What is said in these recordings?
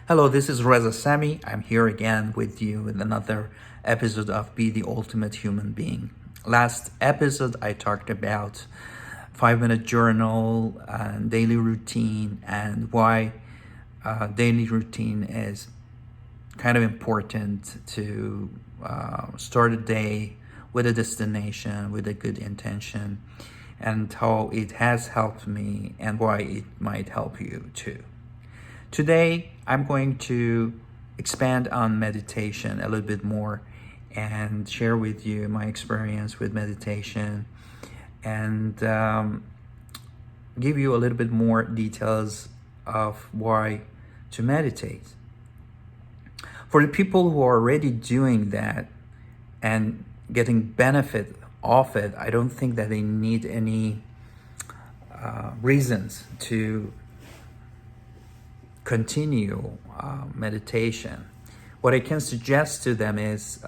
Hello, this is Reza Sami. I'm here again with you with another episode of Be the Ultimate Human Being. Last episode, I talked about 5 minute journal and daily routine and why daily routine is kind of important to start a day with a destination, with a good intention, and how it has helped me and why it might help you too. Today, I'm going to expand on meditation a little bit more and share with you my experience with meditation and give you a little bit more details of why to meditate. For the people who are already doing that and getting benefit of it, I don't think that they need any reasons to continue meditation. What I can suggest to them is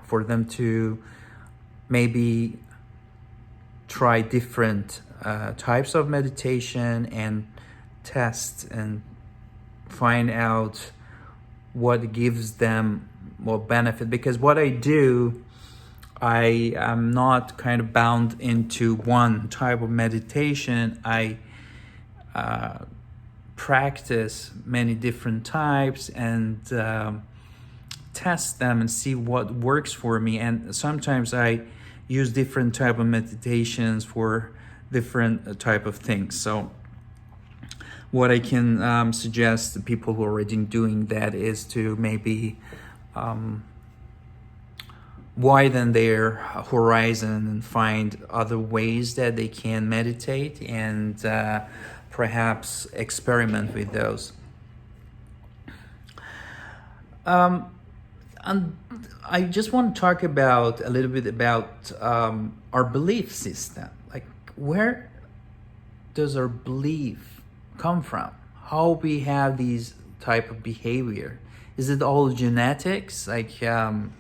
for them to maybe try different types of meditation and test and find out what gives them more benefit. Because what I do, I am not kind of bound into one type of meditation. I practice many different types and test them and see what works for me. And sometimes I use different type of meditations for different type of things. So what I can suggest to people who are already doing that is to maybe widen their horizon and find other ways that they can meditate and perhaps experiment with those. And I just want to talk about a little bit about our belief system. Like, where does our belief come from? How we have these type of behavior? Is it all genetics? Like, it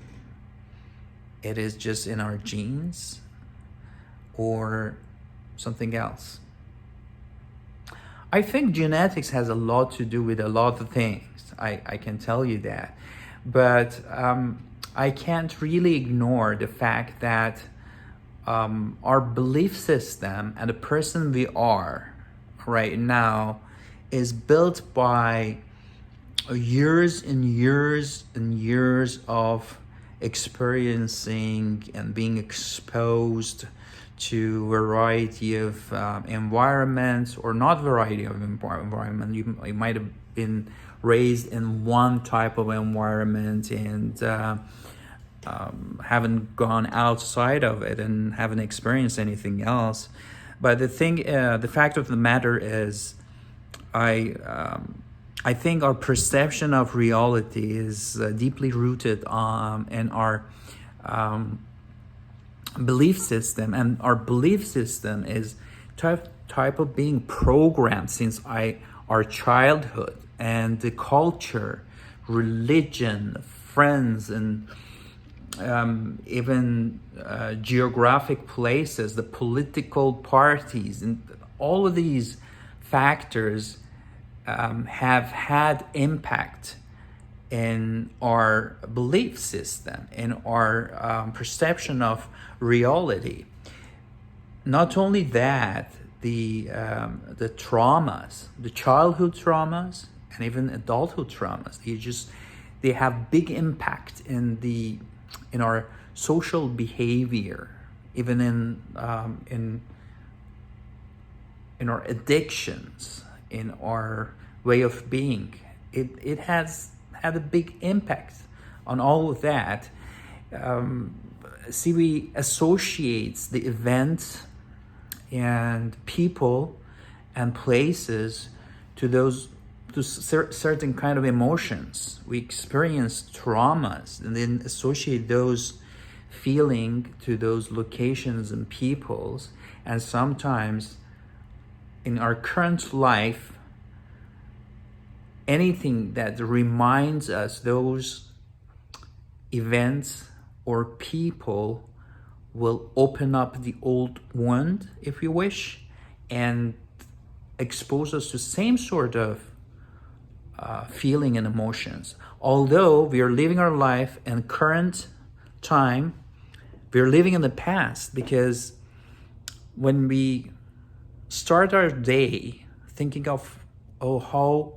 is just in our genes, or something else? I think genetics has a lot to do with a lot of things. I can tell you that. But I can't really ignore the fact that our belief system and the person we are right now is built by years and years and years of experiencing and being exposed to a variety of environments, or not variety of environment. You might have been raised in one type of environment and haven't gone outside of it and haven't experienced anything else. But the fact of the matter is, I think our perception of reality is deeply rooted in our belief system, and our belief system is type of being programmed since our childhood, and the culture, religion, friends, and even geographic places, the political parties, and all of these factors have had impact in our belief system, in our perception of reality. Not only that, the traumas, the childhood traumas, and even adulthood traumas, they have big impact in our social behavior, even in our addictions, in our way of being. It has had a big impact on all of that. We associate the events and people and places to certain kind of emotions. We experience traumas and then associate those feeling to those locations and peoples. And sometimes in our current life, anything that reminds us those events or people will open up the old wound, if you wish, and expose us to same sort of feeling and emotions. Although we are living our life in current time, we are living in the past, because when we start our day thinking of, oh, how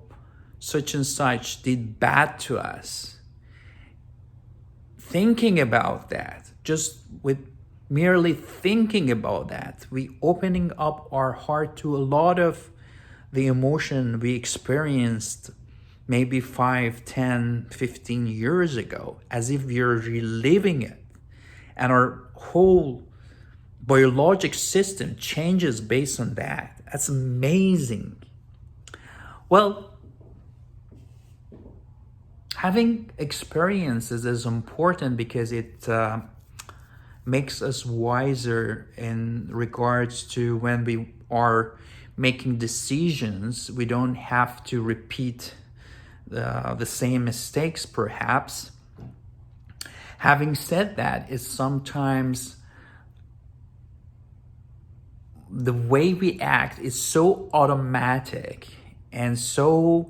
such and such did bad to us, thinking about that, just with merely thinking about that, we opening up our heart to a lot of the emotion we experienced maybe 5, 10, 15 years ago, as if we're reliving it. And our whole biologic system changes based on that. That's amazing. Well, having experiences is important because it makes us wiser in regards to when we are making decisions. We don't have to repeat the same mistakes, perhaps. Having said that, it's sometimes the way we act is so automatic and so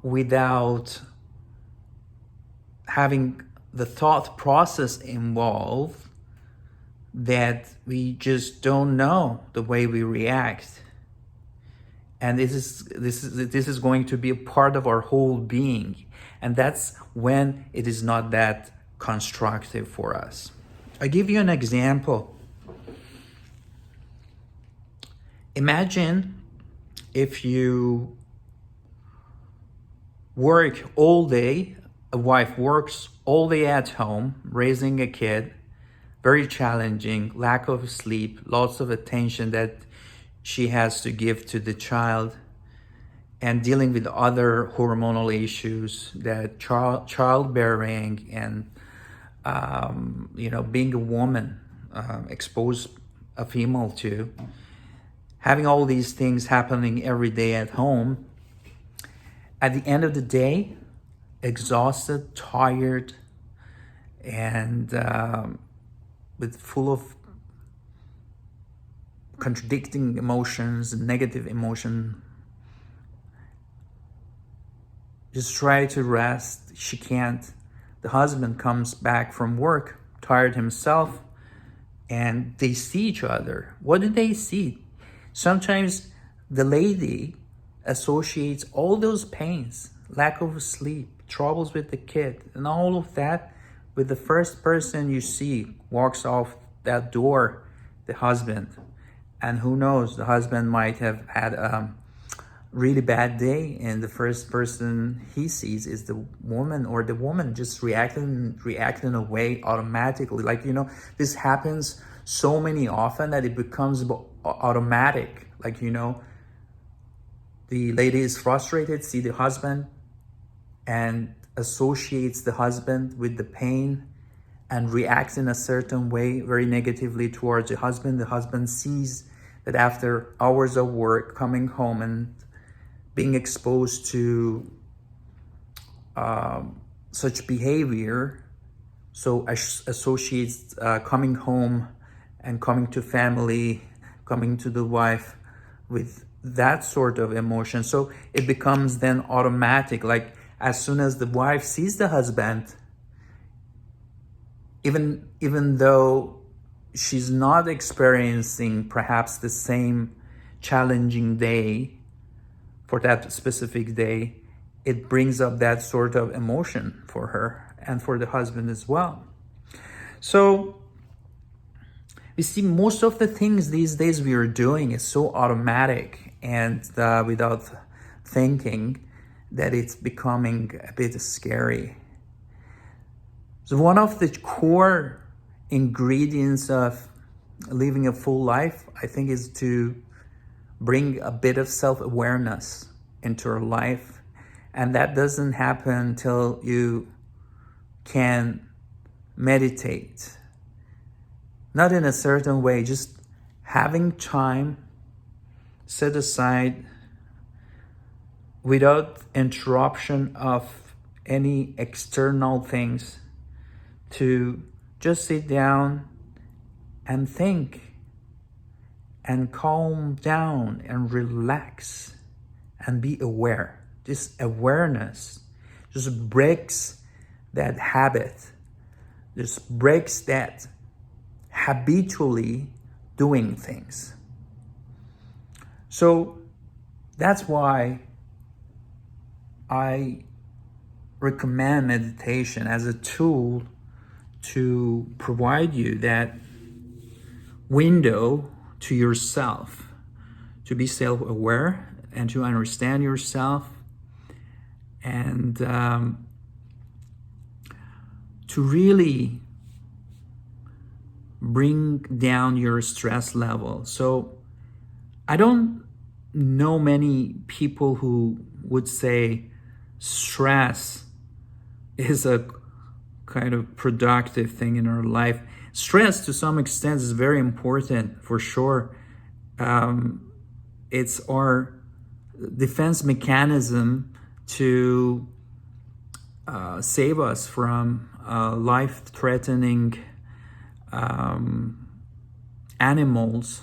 without having the thought process involved that we just don't know the way we react. And this is going to be a part of our whole being. And that's when it is not that constructive for us. I'll give you an example. Imagine if you work all day, a wife works all day at home, raising a kid, very challenging, lack of sleep, lots of attention that she has to give to the child, and dealing with other hormonal issues that childbearing and being a woman expose a female to. Having all these things happening every day at home, at the end of the day, exhausted, tired, and with full of contradicting emotions, negative emotion. Just try to rest. She can't. The husband comes back from work, tired himself, and they see each other. What do they see? Sometimes the lady associates all those pains, lack of sleep, troubles with the kid, and all of that with the first person you see walks off that door, the husband. And who knows, the husband might have had a really bad day, and the first person he sees is the woman, or the woman just reacting away automatically. Like, this happens so many often that it becomes automatic. Like, the lady is frustrated, see the husband, and associates the husband with the pain and reacts in a certain way very negatively towards the husband. The husband sees that after hours of work, coming home and being exposed to such behavior, so associates coming home and coming to family, coming to the wife with that sort of emotion. So it becomes then automatic. Like, as soon as the wife sees the husband, even though she's not experiencing perhaps the same challenging day for that specific day, it brings up that sort of emotion for her and for the husband as well. So we see most of the things these days we are doing is so automatic and without thinking, that it's becoming a bit scary. So one of the core ingredients of living a full life, I think, is to bring a bit of self-awareness into our life. And that doesn't happen until you can meditate. Not in a certain way, just having time set aside without interruption of any external things, to just sit down and think and calm down and relax and be aware. this awareness just breaks that habit, just breaks that habitually doing things. So that's why I recommend meditation as a tool to provide you that window to yourself, to be self-aware and to understand yourself, and to really bring down your stress level. So I don't know many people who would say stress is a kind of productive thing in our life. Stress, to some extent, is very important, for sure. It's our defense mechanism to save us from life-threatening animals,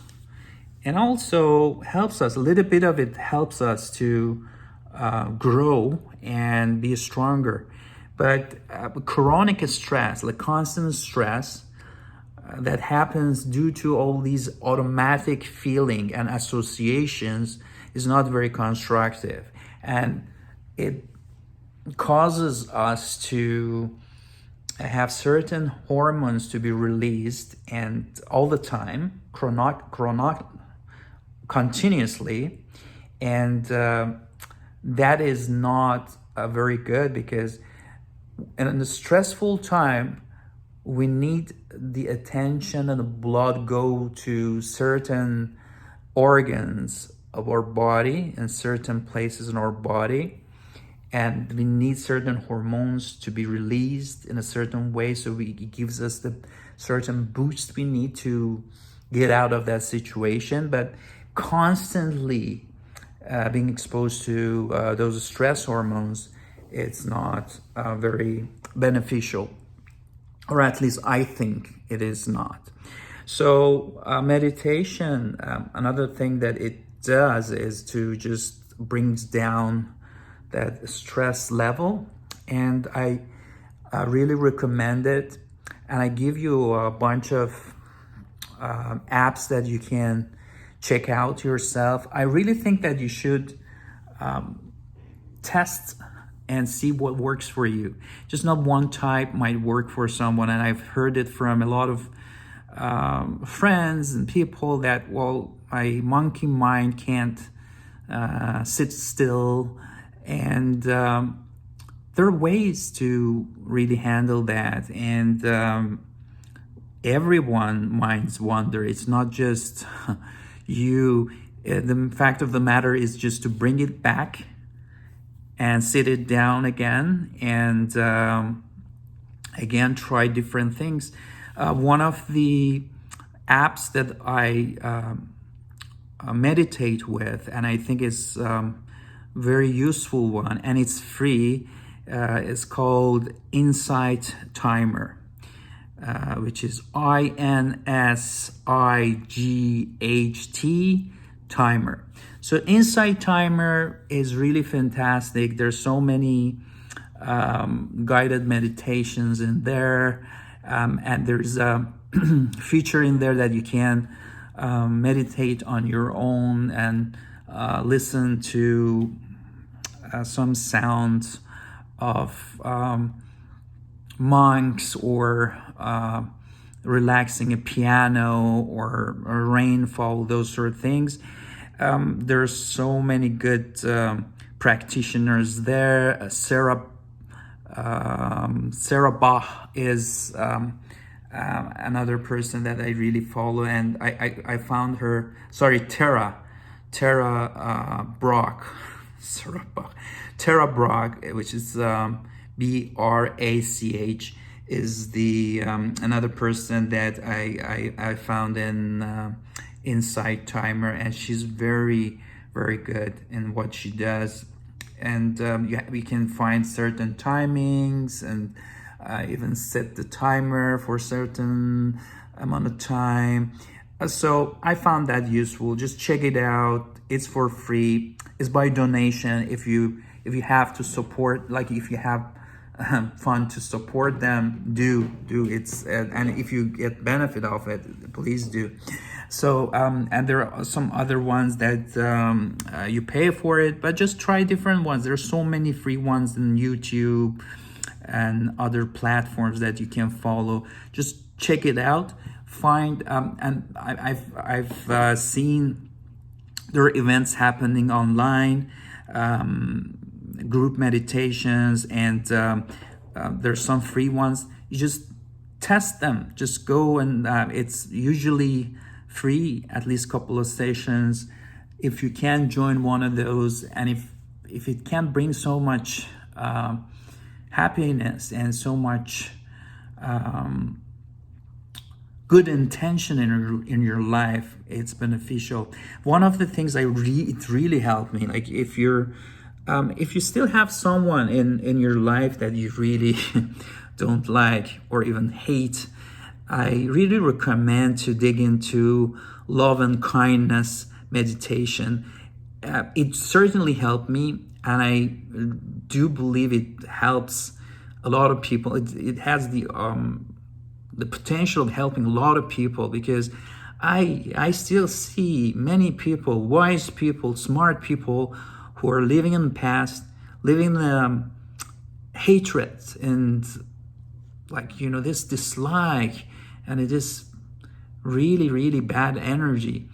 and also helps us, a little bit of it helps us to grow and be stronger. But chronic stress, like constant stress that happens due to all these automatic feeling and associations, is not very constructive. And it causes us to have certain hormones to be released, and all the time, continuously, and that is not very good, because in the stressful time, we need the attention and the blood go to certain organs of our body and certain places in our body, and we need certain hormones to be released in a certain way, so it gives us the certain boost we need to get out of that situation. But constantly being exposed to those stress hormones, it's not very beneficial, or at least I think it is not. So meditation, another thing that it does is to just brings down that stress level, and I really recommend it. And I give you a bunch of apps that you can check out yourself. I really think that you should test and see what works for you. Just not one type might work for someone, and I've heard it from a lot of friends and people that, well, my monkey mind can't sit still, and there are ways to really handle that, and everyone minds wander. It's not just you. The fact of the matter is just to bring it back and sit it down again, and again, try different things. One of the apps that I meditate with, and I think is very useful one, and it's free, is called Insight Timer, which is INSIGHT Timer. So Insight Timer is really fantastic. There's so many guided meditations in there, and there's a feature in there that you can meditate on your own and listen to some sounds of monks, or relaxing a piano, or rainfall, those sort of things. There's so many good practitioners there. Sarah Bach is another person that I really follow, and I found her, Tara Brach, Tara Brach, which is BRACH, is the another person that I found in Insight Timer, and she's very, very good in what she does. And we can find certain timings, and even set the timer for a certain amount of time. So I found that useful. Just check it out. It's for free. It's by donation. If you if you have to support, like if you have fun to support them, do it's and if you get benefit of it, please do. So and there are some other ones that you pay for it, but just try different ones. There's so many free ones in YouTube and other platforms that you can follow. Just check it out. Find and I've seen there are events happening online, group meditations, and there's some free ones. You just test them. Just go and it's usually free, at least a couple of sessions. If you can join one of those, and if it can bring so much happiness and so much good intention in your life, it's beneficial. One of the things it really helped me, like if you still have someone in your life that you really don't like or even hate, I really recommend to dig into love and kindness meditation. It certainly helped me, and I do believe it helps a lot of people. It has the potential of helping a lot of people, because I still see many people, wise people, smart people, who are living in the past, living in hatred and this dislike, and it is really bad energy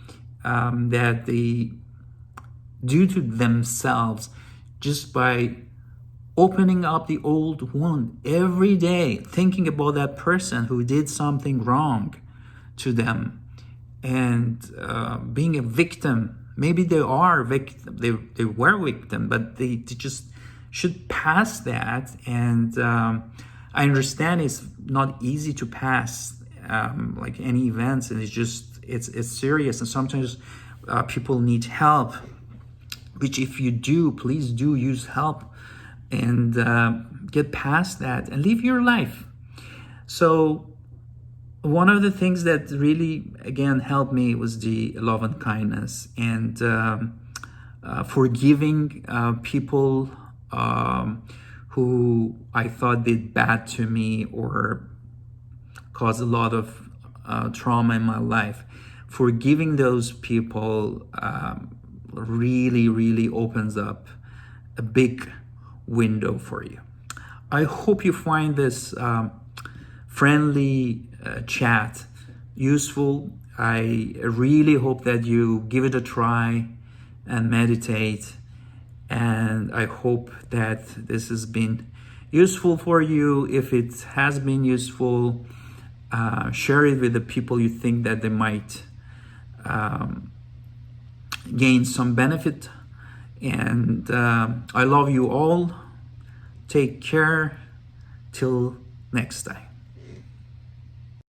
that they do to themselves just by opening up the old wound every day, thinking about that person who did something wrong to them, and being a victim. Maybe they are victim, they were victim, but they just should pass that. And I understand it's not easy to pass like any events, and it's serious, and sometimes people need help, which if you do, please do use help and get past that and live your life. So one of the things that really, again, helped me was the love and kindness, and forgiving people who I thought did bad to me or caused a lot of trauma in my life. Forgiving those people really opens up a big window for you. I hope you find this friendly chat useful. I really hope that you give it a try and meditate, and I hope that this has been useful for you. If it has been useful, share it with the people you think that they might gain some benefit. And I love you all. Take care. Till next time.